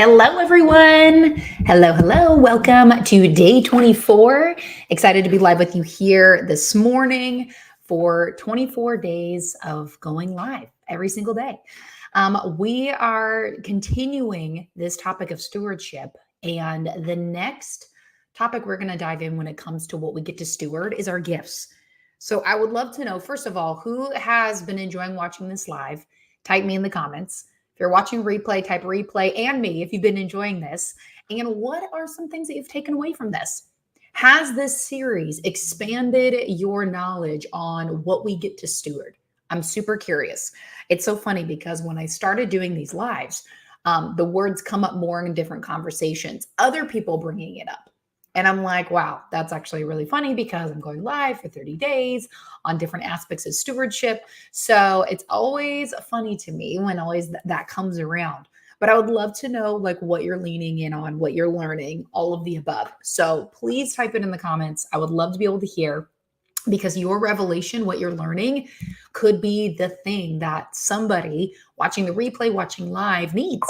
Hello, everyone. Hello, hello. Welcome to day 24. Excited to be live with you here this morning for 24 days of going live every single day. We are continuing this topic of stewardship, and the next topic we're going to dive in when it comes to what we get to steward is our gifts. So I would love to know, first of all, who has been enjoying watching this live? Type me in the comments. If you're watching replay, type replay, and me if you've been enjoying this. And what are some things that you've taken away from this? Has this series expanded your knowledge on what we get to steward? I'm super curious. It's so funny because when I started doing these lives, the words come up more in different conversations, other people bringing it up. And I'm like, wow, that's actually really funny because I'm going live for 30 days on different aspects of stewardship. So it's always funny to me when always that comes around. But I would love to know like what you're leaning in on, what you're learning, all of the above. So please type it in the comments. I would love to be able to hear because your revelation, what you're learning, could be the thing that somebody watching the replay, watching live needs.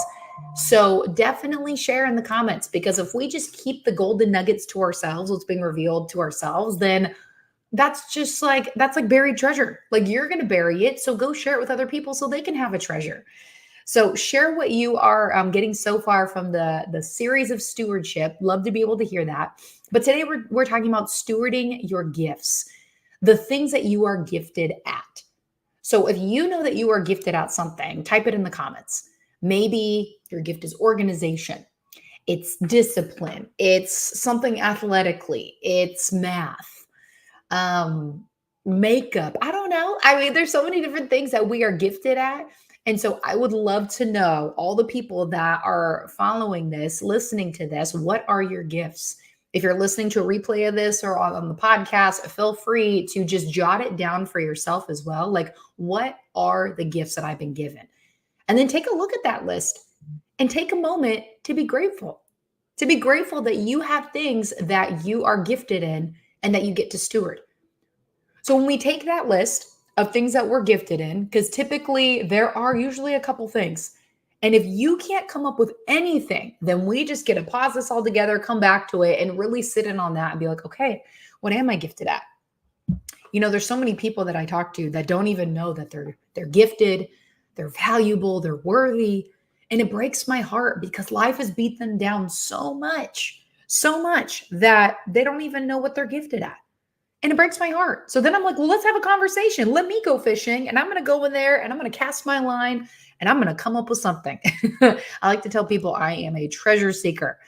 So definitely share in the comments, because if we just keep the golden nuggets to ourselves, what's being revealed to ourselves, then that's like buried treasure. Like you're going to bury it. So go share it with other people so they can have a treasure. So share what you are getting so far from the series of stewardship. Love to be able to hear that. But today we're talking about stewarding your gifts, the things that you are gifted at. So if you know that you are gifted at something, type it in the comments. Maybe your gift is organization, it's discipline, it's something athletically, it's math, makeup. I don't know. I mean, there's so many different things that we are gifted at. And so I would love to know, all the people that are following this, listening to this, what are your gifts? If you're listening to a replay of this or on the podcast, feel free to just jot it down for yourself as well. Like, what are the gifts that I've been given? And then take a look at that list and take a moment to be grateful that you have things that you are gifted in and that you get to steward. So when we take that list of things that we're gifted in, because typically there are usually a couple things. And if you can't come up with anything, then we just get to pause this all together, come back to it, and really sit in on that and be like, okay, what am I gifted at? You know, there's so many people that I talk to that don't even know that they're gifted, they're valuable, they're worthy. And it breaks my heart because life has beat them down so much that they don't even know what they're gifted at. And it breaks my heart. So then I'm like, well, let's have a conversation. Let me go fishing and I'm going to go in there and I'm going to cast my line and I'm going to come up with something. I like to tell people I am a treasure seeker.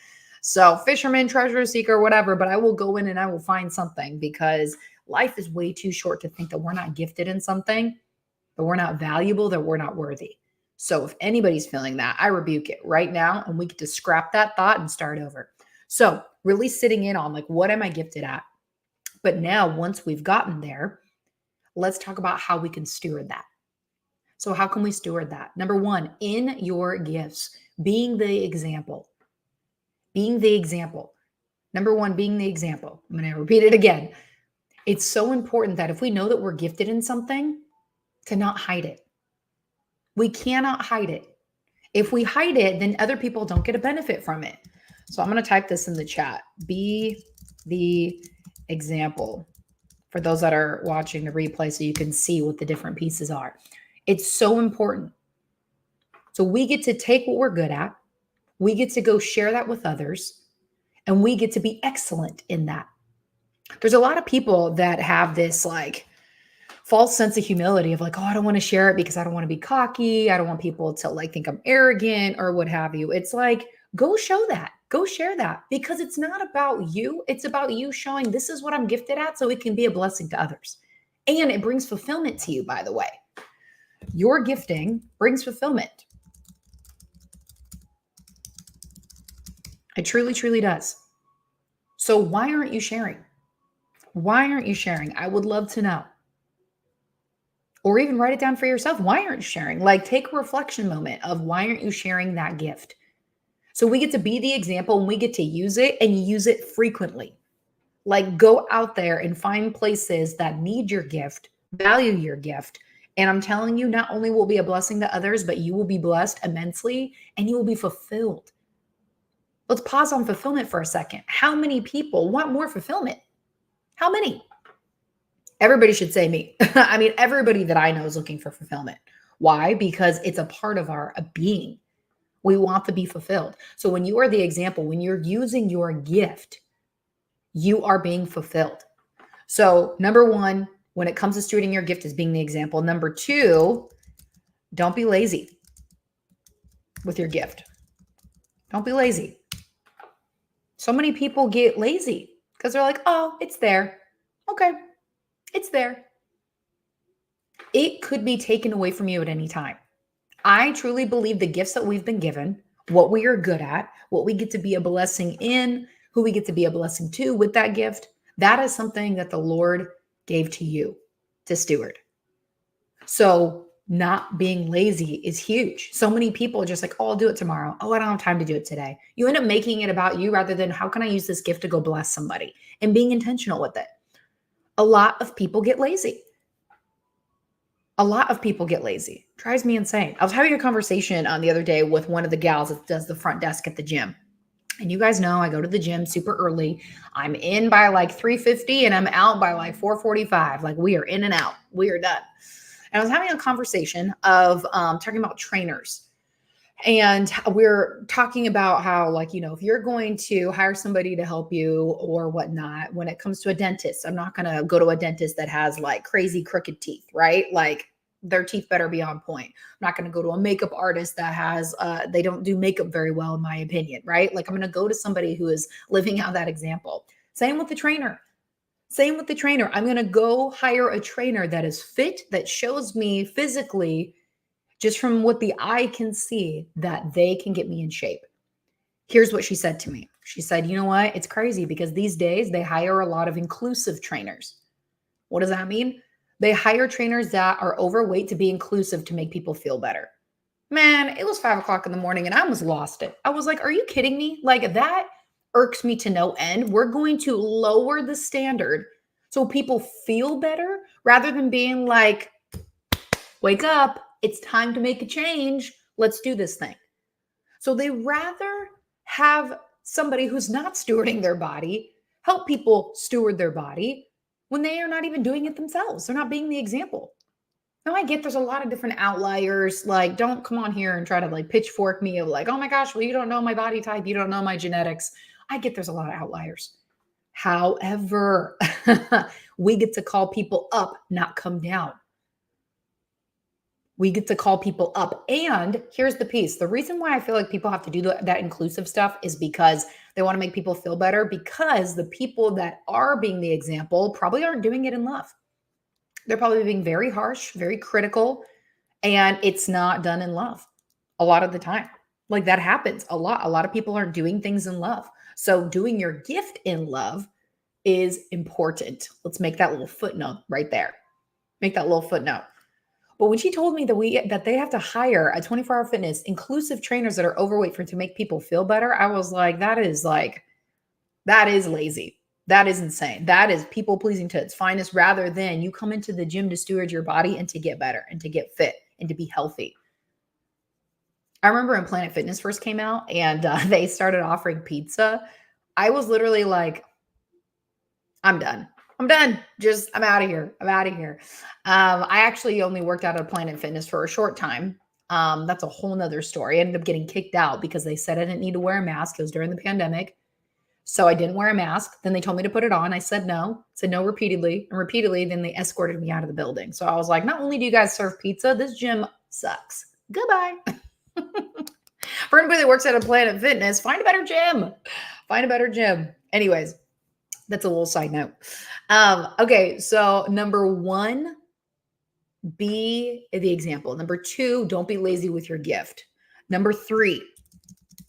So fisherman, treasure seeker, whatever, but I will go in and I will find something because life is way too short to think that we're not gifted in something, that we're not valuable, that we're not worthy. So if anybody's feeling that, I rebuke it right now and we get to scrap that thought and start over. So really sitting in on like, what am I gifted at? But now once we've gotten there, let's talk about how we can steward that. So how can we steward that? Number one, in your gifts, being the example. Being the example. Number one, being the example. I'm going to repeat it again. It's so important that if we know that we're gifted in something, to not hide it. We cannot hide it. If we hide it, then other people don't get a benefit from it. So I'm going to type this in the chat. Be the example for those that are watching the replay so you can see what the different pieces are. It's so important. So we get to take what we're good at. We get to go share that with others. And we get to be excellent in that. There's a lot of people that have this like false sense of humility of like, oh, I don't want to share it because I don't want to be cocky. I don't want people to like think I'm arrogant or what have you. It's like, go show that. Go share that because it's not about you. It's about you showing this is what I'm gifted at so it can be a blessing to others. And it brings fulfillment to you, by the way. Your gifting brings fulfillment. It truly, truly does. So why aren't you sharing? Why aren't you sharing? I would love to know. Or even write it down for yourself. Why aren't you sharing? Like take a reflection moment of why aren't you sharing that gift? So we get to be the example and we get to use it and use it frequently. Like go out there and find places that need your gift, value your gift. And I'm telling you, not only will it be a blessing to others, but you will be blessed immensely and you will be fulfilled. Let's pause on fulfillment for a second. How many people want more fulfillment? How many? Everybody should say me. I mean, everybody that I know is looking for fulfillment. Why? Because it's a part of our being. We want to be fulfilled. So when you are the example, when you're using your gift, you are being fulfilled. So number one, when it comes to stewarding your gift, is being the example. Number two, don't be lazy with your gift. Don't be lazy. So many people get lazy because they're like, oh, it's there. Okay, it's there. It could be taken away from you at any time. I truly believe the gifts that we've been given, what we are good at, what we get to be a blessing in, who we get to be a blessing to with that gift, that is something that the Lord gave to you to steward. So not being lazy is huge. So many people are just like, oh, I'll do it tomorrow. Oh, I don't have time to do it today. You end up making it about you rather than how can I use this gift to go bless somebody and being intentional with it. A lot of people get lazy. A lot of people get lazy. Drives me insane. I was having a conversation the other day with one of the gals that does the front desk at the gym. And you guys know I go to the gym super early. I'm in by like 3:50 and I'm out by like 4:45. Like we are in and out. We are done. And I was having a conversation of talking about trainers. And we're talking about how, like, if you're going to hire somebody to help you or whatnot, when it comes to a dentist, I'm not going to go to a dentist that has like crazy crooked teeth, right? Like their teeth better be on point. I'm not going to go to a makeup artist that has, they don't do makeup very well, in my opinion, right? Like I'm going to go to somebody who is living out that example. Same with the trainer. Same with the trainer. I'm going to go hire a trainer that is fit, that shows me physically, just from what the eye can see, that they can get me in shape. Here's what she said to me. She said, you know what? It's crazy because these days they hire a lot of inclusive trainers. What does that mean? They hire trainers that are overweight to be inclusive to make people feel better. Man, it was 5 o'clock in the morning and I almost lost it. I was like, are you kidding me? Like that irks me to no end. We're going to lower the standard so people feel better rather than being like, wake up, it's time to make a change. Let's do this thing. So they rather have somebody who's not stewarding their body help people steward their body when they are not even doing it themselves. They're not being the example. Now I get there's a lot of different outliers. Like, don't come on here and try to like pitchfork me of like, oh my gosh, well, you don't know my body type. You don't know my genetics. I get there's a lot of outliers. However, we get to call people up, not come down. We get to call people up. And here's the piece. The reason why I feel like people have to do that inclusive stuff is because they want to make people feel better, because the people that are being the example probably aren't doing it in love. They're probably being very harsh, very critical, and it's not done in love a lot of the time. Like that happens a lot. A lot of people aren't doing things in love. So doing your gift in love is important. Let's make that little footnote right there. Make that little footnote. But when she told me that they have to hire a 24-hour fitness inclusive trainers that are overweight to make people feel better, I was like, that is lazy. That is insane. That is people pleasing to its finest, rather than you come into the gym to steward your body and to get better and to get fit and to be healthy. I remember when Planet Fitness first came out and they started offering pizza. I was literally like, I'm done. I'm done. I'm out of here. I'm out of here. I actually only worked out at Planet Fitness for a short time. That's a whole nother story. I ended up getting kicked out because they said I didn't need to wear a mask. It was during the pandemic. So I didn't wear a mask. Then they told me to put it on. I said no repeatedly. And repeatedly, then they escorted me out of the building. So I was like, not only do you guys serve pizza, this gym sucks. Goodbye. For anybody that works at a Planet Fitness, find a better gym. Find a better gym. Anyways, that's a little side note. Okay, so number one, be the example. Number two, don't be lazy with your gift. Number three,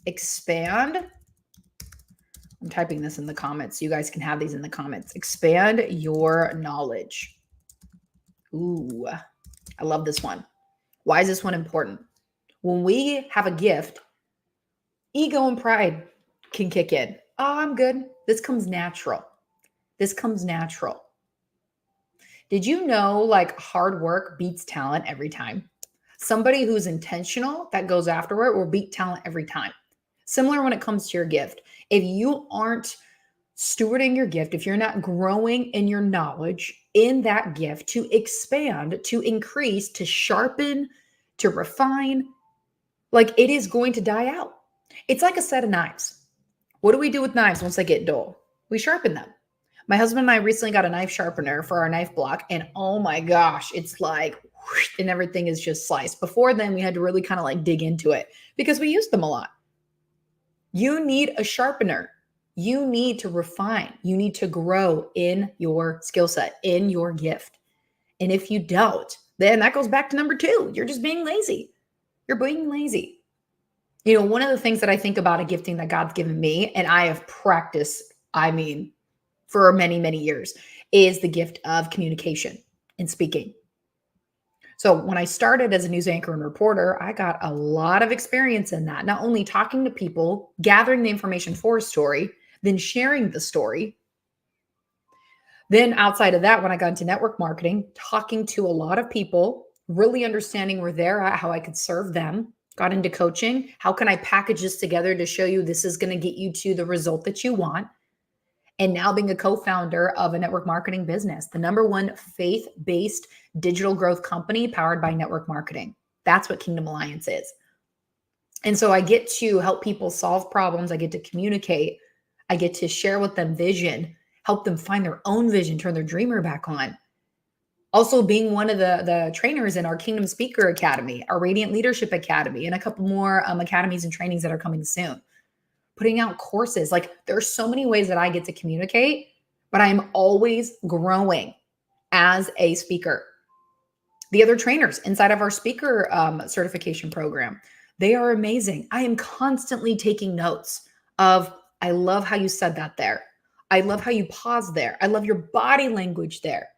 expand. I'm typing this in the comments. You guys can have these in the comments. Expand your knowledge. Ooh, I love this one. Why is this one important? When we have a gift, ego and pride can kick in. Oh, I'm good. This comes natural. This comes natural. Did you know like hard work beats talent every time? Somebody who's intentional that goes after it will beat talent every time. Similar when it comes to your gift. If you aren't stewarding your gift, if you're not growing in your knowledge in that gift to expand, to increase, to sharpen, to refine, like it is going to die out. It's like a set of knives. What do we do with knives once they get dull? We sharpen them. My husband and I recently got a knife sharpener for our knife block, and oh my gosh, it's like, whoosh, and everything is just sliced. Before then, we had to really kind of like dig into it because we used them a lot. You need a sharpener. You need to refine. You need to grow in your skill set, in your gift. And if you don't, then that goes back to number 2. You're just being lazy. You're being lazy. You know, one of the things that I think about a gifting that God's given me, and I have practiced, for many, many years, is the gift of communication and speaking. So when I started as a news anchor and reporter, I got a lot of experience in that, not only talking to people, gathering the information for a story, then sharing the story. Then outside of that, when I got into network marketing, talking to a lot of people, really understanding where they're at, how I could serve them, got into coaching. How can I package this together to show you this is going to get you to the result that you want? And now being a co-founder of a network marketing business, the #1 faith-based digital growth company powered by network marketing. That's what Kingdom Alliance is. And so I get to help people solve problems. I get to communicate. I get to share with them vision, help them find their own vision, turn their dreamer back on. Also being one of the trainers in our Kingdom Speaker Academy, our Radiant Leadership Academy, and a couple more academies and trainings that are coming soon. Putting out courses. Like there's so many ways that I get to communicate, but I'm always growing as a speaker. The other trainers inside of our speaker certification program, they are amazing. I am constantly taking notes of, I love how you said that there. I love how you paused there. I love your body language there.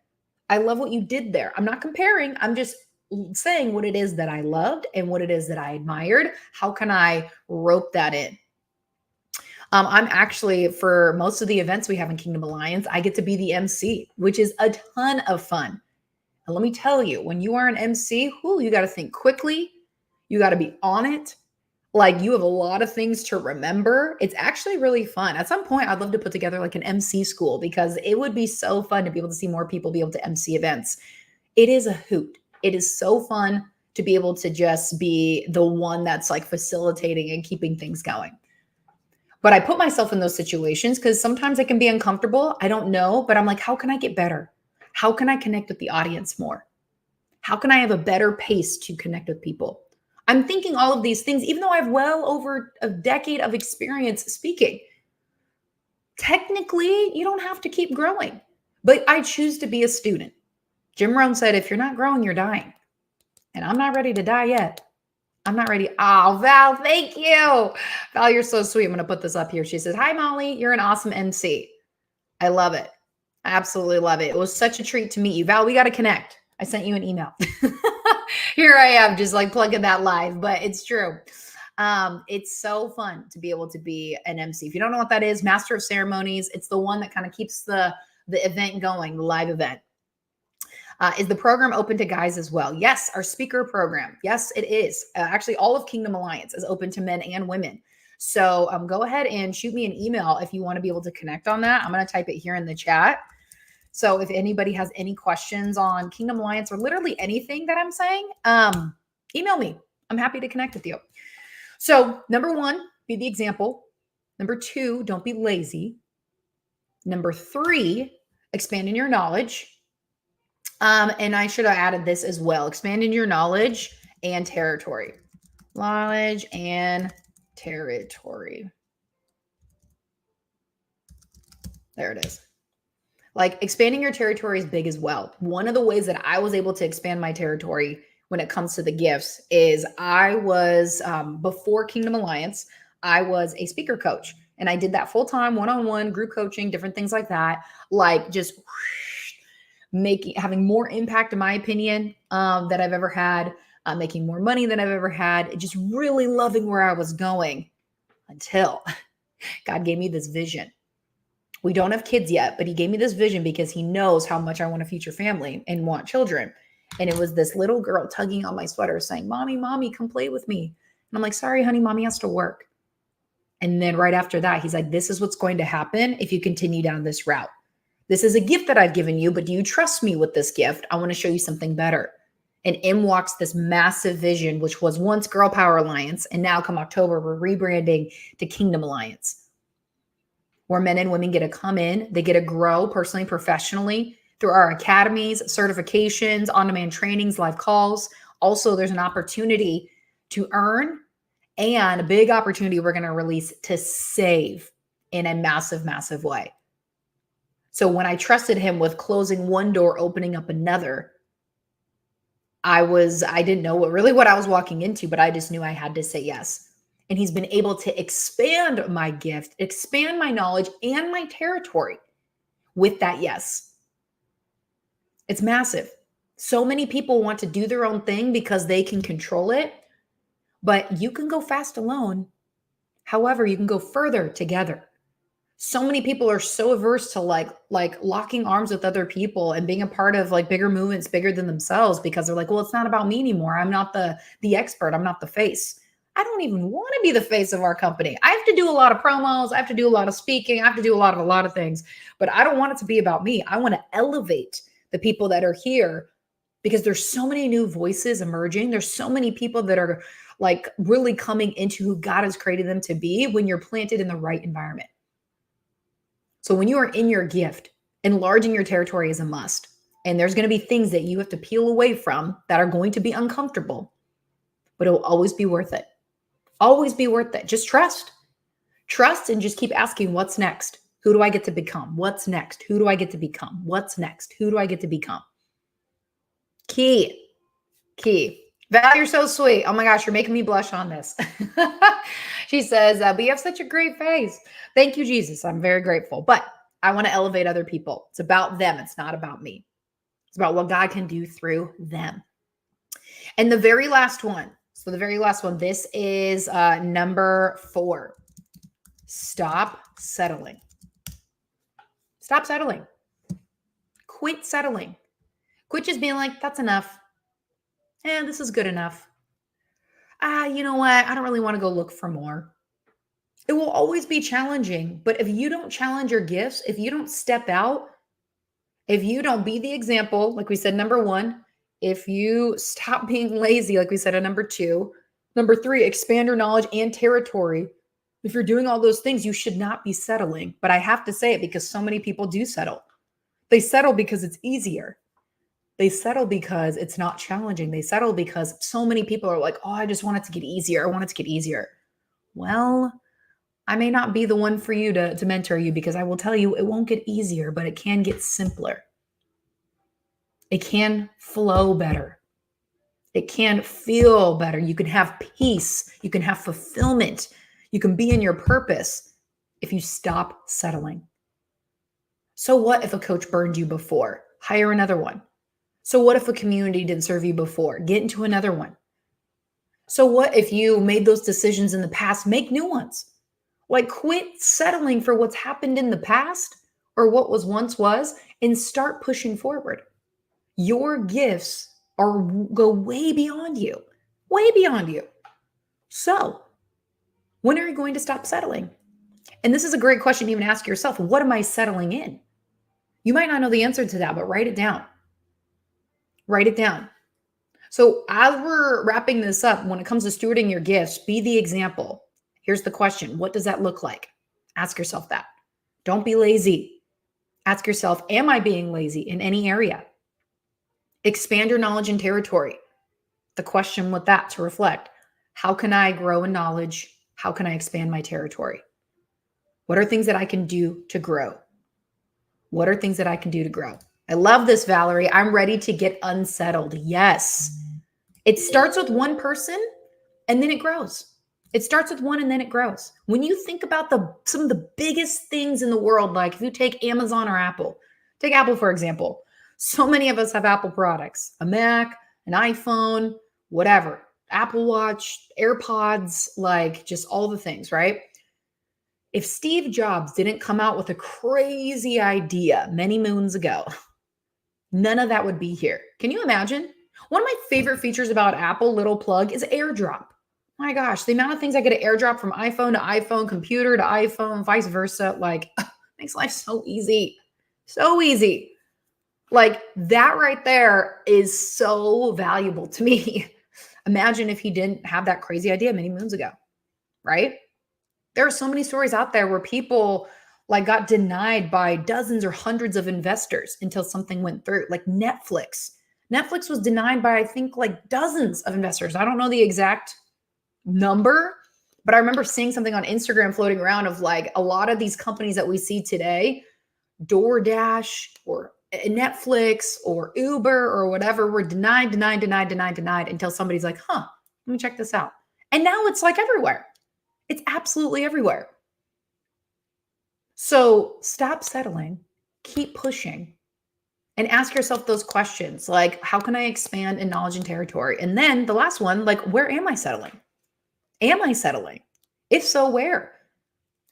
I love what you did there. I'm not comparing. I'm just saying what it is that I loved and what it is that I admired. How can I rope that in? I'm actually, for most of the events we have in Kingdom Alliance, I get to be the MC, which is a ton of fun. And let me tell you, when you are an MC, you got to think quickly. You got to be on it. Like you have a lot of things to remember. It's actually really fun. At some point, I'd love to put together like an MC school because it would be so fun to be able to see more people be able to MC events. It is a hoot. It is so fun to be able to just be the one that's like facilitating and keeping things going. But I put myself in those situations because sometimes it can be uncomfortable. I don't know, but I'm like, how can I get better? How can I connect with the audience more? How can I have a better pace to connect with people? I'm thinking all of these things, even though I have well over a decade of experience speaking. Technically, you don't have to keep growing, but I choose to be a student. Jim Rohn said, if you're not growing, you're dying. And I'm not ready to die yet. I'm not ready. Oh, Val, thank you. Val, you're so sweet. I'm going to put this up here. She says, hi, Molly. You're an awesome MC. I love it. I absolutely love it. It was such a treat to meet you. Val, we got to connect. I sent you an email. Here I am just like plugging that live, but it's true. It's so fun to be able to be an MC. If you don't know what that is, Master of Ceremonies, it's the one that kind of keeps the event going, the live event. Is the program open to guys as well? Yes, our speaker program. Yes, it is. Actually, all of Kingdom Alliance is open to men and women. So go ahead and shoot me an email if you want to be able to connect on that. I'm going to type it here in the chat. So if anybody has any questions on Kingdom Alliance or literally anything that I'm saying, email me. I'm happy to connect with you. So #1, be the example. #2, don't be lazy. #3, expand in your knowledge. And I should have added this as well. Expand in your knowledge and territory. Knowledge and territory. There it is. Like expanding your territory is big as well. One of the ways that I was able to expand my territory when it comes to the gifts is I was, before Kingdom Alliance, I was a speaker coach. And I did that full-time, one-on-one, group coaching, different things like that. Like just having more impact, in my opinion, that I've ever had, making more money than I've ever had, just really loving where I was going until God gave me this vision. We don't have kids yet, but he gave me this vision because he knows how much I want a future family and want children. And it was this little girl tugging on my sweater saying, mommy, mommy, come play with me. And I'm like, sorry, honey, mommy has to work. And then right after that, he's like, this is what's going to happen if you continue down this route. This is a gift that I've given you, but do you trust me with this gift? I want to show you something better. And in walks this massive vision, which was once Girl Power Alliance. And now come October, we're rebranding to Kingdom Alliance, where men and women get to come in, they get to grow personally, professionally through our academies, certifications, on-demand trainings, live calls. Also, there's an opportunity to earn and a big opportunity we're going to release to save in a massive, massive way. So when I trusted him with closing one door, opening up another, I didn't know what I was walking into, but I just knew I had to say yes. And he's been able to expand my gift, expand my knowledge and my territory with that yes. It's massive. So many people want to do their own thing because they can control it, but you can go fast alone. However, you can go further together. So many people are so averse to like locking arms with other people and being a part of like bigger movements bigger than themselves because they're like, well, it's not about me anymore. I'm not the expert. I'm not the face. I don't even want to be the face of our company. I have to do a lot of promos. I have to do a lot of speaking. I have to do a lot of things, but I don't want it to be about me. I want to elevate the people that are here because there's so many new voices emerging. There's so many people that are like really coming into who God has created them to be when you're planted in the right environment. So when you are in your gift, enlarging your territory is a must. And there's going to be things that you have to peel away from that are going to be uncomfortable, but it will always be worth it. Always be worth it. Just trust. Trust and just keep asking, what's next? Who do I get to become? What's next? Who do I get to become? What's next? Who do I get to become? Key. Val, you're so sweet. Oh my gosh, you're making me blush on this. She says, but you have such a great face. Thank you, Jesus. I'm very grateful. But I want to elevate other people. It's about them. It's not about me. It's about what God can do through them. And the very last one. So the very last one, this is number 4. Stop settling. Stop settling. Quit settling. Quit just being like, that's enough. This is good enough. You know what? I don't really want to go look for more. It will always be challenging, but if you don't challenge your gifts, if you don't step out, if you don't be the example, like we said, number 1, if you stop being lazy, like we said at number 2, number 3, expand your knowledge and territory. If you're doing all those things, you should not be settling. But I have to say it because so many people do settle. They settle because it's easier. They settle because it's not challenging. They settle because so many people are like, oh, I just want it to get easier. I want it to get easier. Well, I may not be the one for you to mentor you because I will tell you it won't get easier, but it can get simpler. It can flow better. It can feel better. You can have peace. You can have fulfillment. You can be in your purpose if you stop settling. So what if a coach burned you before? Hire another one. So what if a community didn't serve you before? Get into another one. So what if you made those decisions in the past? Make new ones. Like quit settling for what's happened in the past or what was once was and start pushing forward. Your gifts go way beyond you, way beyond you. So when are you going to stop settling? And this is a great question to even ask yourself. What am I settling in? You might not know the answer to that, but write it down. Write it down. So as we're wrapping this up, when it comes to stewarding your gifts, be the example. Here's the question. What does that look like? Ask yourself that. Don't be lazy. Ask yourself, am I being lazy in any area? Expand your knowledge and territory. The question with that to reflect, how can I grow in knowledge? How can I expand my territory? What are things that I can do to grow? What are things that I can do to grow? I love this, Valerie. I'm ready to get unsettled. Yes. It starts with one person and then it grows. It starts with one and then it grows. When you think about some of the biggest things in the world, like if you take Amazon or Apple, take Apple, for example. So many of us have Apple products, a Mac, an iPhone, whatever, Apple Watch, AirPods, like just all the things, right? If Steve Jobs didn't come out with a crazy idea many moons ago, none of that would be here. Can you imagine? One of my favorite features about Apple, little plug, is AirDrop. My gosh, the amount of things I get to airdrop from iPhone to iPhone, computer to iPhone, vice versa, like makes life so easy. So easy. Like that right there is so valuable to me. Imagine if he didn't have that crazy idea many moons ago, right? There are so many stories out there where people like got denied by dozens or hundreds of investors until something went through, like Netflix. Netflix was denied by I think like dozens of investors. I don't know the exact number, but I remember seeing something on Instagram floating around of like a lot of these companies that we see today, DoorDash or Netflix or Uber or whatever, were denied until somebody's like, huh, let me check this out. And now it's like everywhere. It's absolutely everywhere. So stop settling, keep pushing, and ask yourself those questions like, how can I expand in knowledge and territory? And then the last one, like, where am I settling? Am I settling? If so, where?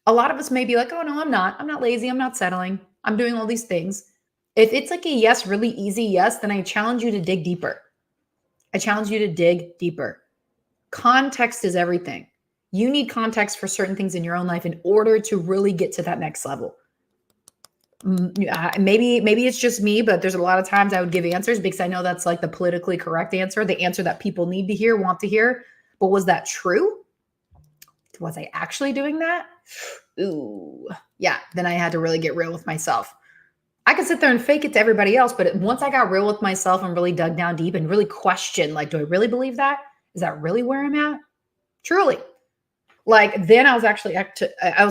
A lot of us may be like, oh, no, I'm not. I'm not lazy. I'm not settling. I'm doing all these things. If it's like a yes, really easy yes, then I challenge you to dig deeper. I challenge you to dig deeper. Context is everything. You need context for certain things in your own life in order to really get to that next level. Maybe it's just me, but there's a lot of times I would give answers because I know that's like the politically correct answer, the answer that people need to hear, want to hear. But was that true? Was I actually doing that? Ooh, yeah. Then I had to really get real with myself. I could sit there and fake it to everybody else, but once I got real with myself and really dug down deep and really questioned, like, do I really believe that? Is that really where I'm at? Truly. Like then I was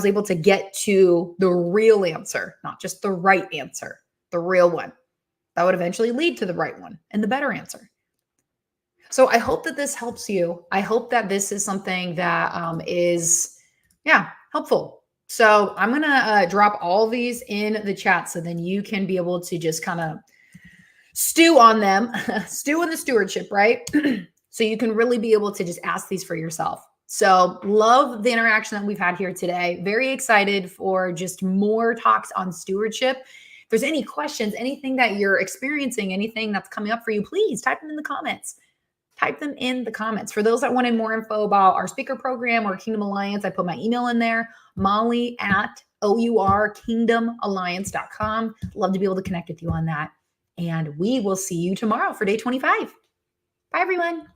able to get to the real answer, not just the right answer, the real one that would eventually lead to the right one and the better answer. So I hope that this helps you. I hope that this is something that is, yeah, helpful. So I'm going to drop all these in the chat so then you can be able to just kind of stew on them, stew in the stewardship, right? So you can really be able to just ask these for yourself. So love the interaction that we've had here today. Very excited for just more talks on stewardship. If there's any questions, anything that you're experiencing, anything that's coming up for you, please type them in the comments. Type them in the comments. For those that wanted more info about our speaker program or Kingdom Alliance, I put my email in there, molly@ourkingdomalliance.com. Love to be able to connect with you on that. And we will see you tomorrow for day 25. Bye, everyone.